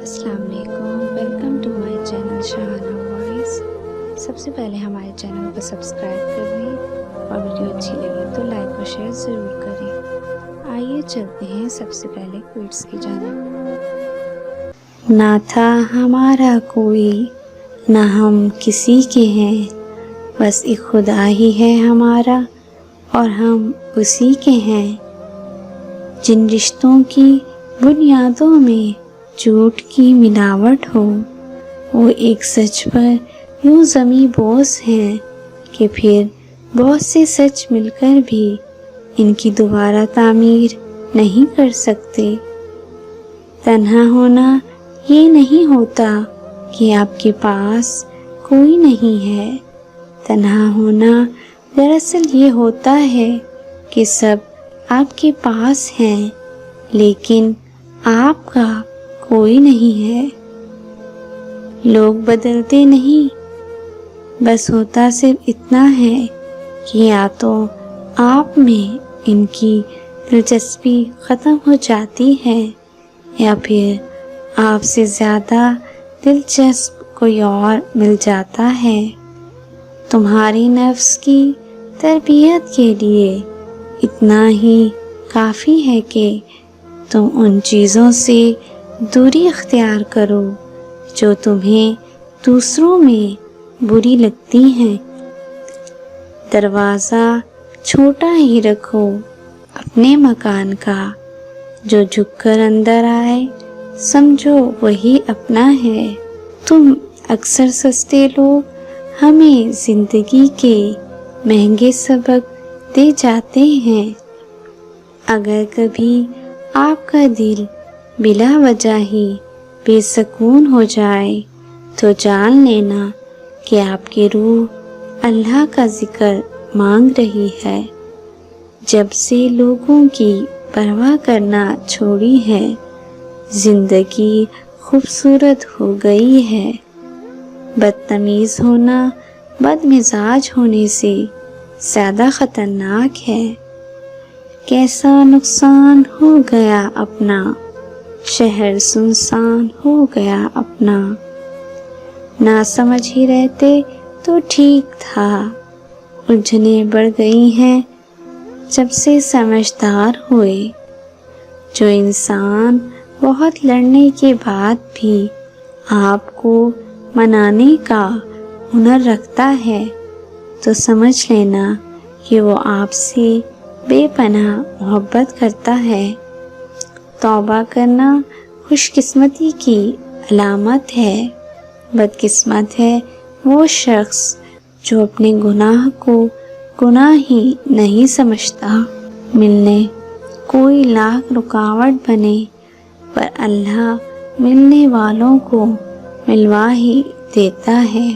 السلام علیکم، welcome to my channel Shahana voice. سب سے پہلے ہمارے چینل کو سبسکرائب کر لیں اور ویڈیو اچھی لگے تو لائک اور شیئر ضرور کریں۔ آئیے چلتے ہیں سب سے پہلے کوئٹس کی جانب۔ نہ تھا ہمارا کوئی، نہ ہم کسی کے ہیں، بس ایک خدا ہی ہے ہمارا اور ہم اسی کے ہیں۔ جن رشتوں کی بنیادوں میں جھوٹ کی ملاوٹ ہو، وہ ایک سچ پر یوں زمیں بوس ہیں کہ پھر بہت سے سچ مل کر بھی ان کی دوبارہ تعمیر نہیں کر سکتے۔ تنہا ہونا یہ نہیں ہوتا کہ آپ کے پاس کوئی نہیں ہے، تنہا ہونا دراصل یہ ہوتا ہے کہ سب آپ کے پاس ہیں لیکن آپ کا کوئی نہیں ہے۔ لوگ بدلتے نہیں، بس ہوتا صرف اتنا ہے کہ یا تو آپ میں ان کی دلچسپی ختم ہو جاتی ہے یا پھر آپ سے زیادہ دلچسپ کوئی اور مل جاتا ہے۔ تمہاری نفس کی تربیت کے لیے اتنا ہی کافی ہے کہ تم ان چیزوں سے دوری اختیار کرو جو تمہیں دوسروں میں بری لگتی ہیں۔ دروازہ چھوٹا ہی رکھو اپنے مکان کا، جو جھک کر اندر آئے سمجھو وہی اپنا ہے۔ تم اکثر سستے لوگ ہمیں زندگی کے مہنگے سبق دے جاتے ہیں۔ اگر کبھی آپ کا دل بلا وجہ ہی بے سکون ہو جائے تو جان لینا کہ آپ کی روح اللہ کا ذکر مانگ رہی ہے۔ جب سے لوگوں کی پرواہ کرنا چھوڑی ہے، زندگی خوبصورت ہو گئی ہے۔ بدتمیز ہونا بد مزاج ہونے سے زیادہ خطرناک ہے۔ کیسا نقصان ہو گیا اپنا، شہر سنسان ہو گیا اپنا۔ نہ سمجھ ہی رہتے تو ٹھیک تھا، الجھنیں بڑھ گئی ہیں جب سے سمجھدار ہوئے۔ جو انسان بہت لڑنے کے بعد بھی آپ کو منانے کا ہنر رکھتا ہے تو سمجھ لینا کہ وہ آپ سے بے پناہ محبت کرتا ہے۔ توبہ کرنا خوش قسمتی کی علامت ہے، بدقسمت ہے وہ شخص جو اپنے گناہ کو گناہ ہی نہیں سمجھتا۔ ملنے کوئی لاکھ رکاوٹ بنے پر اللہ ملنے والوں کو ملوا ہی دیتا ہے۔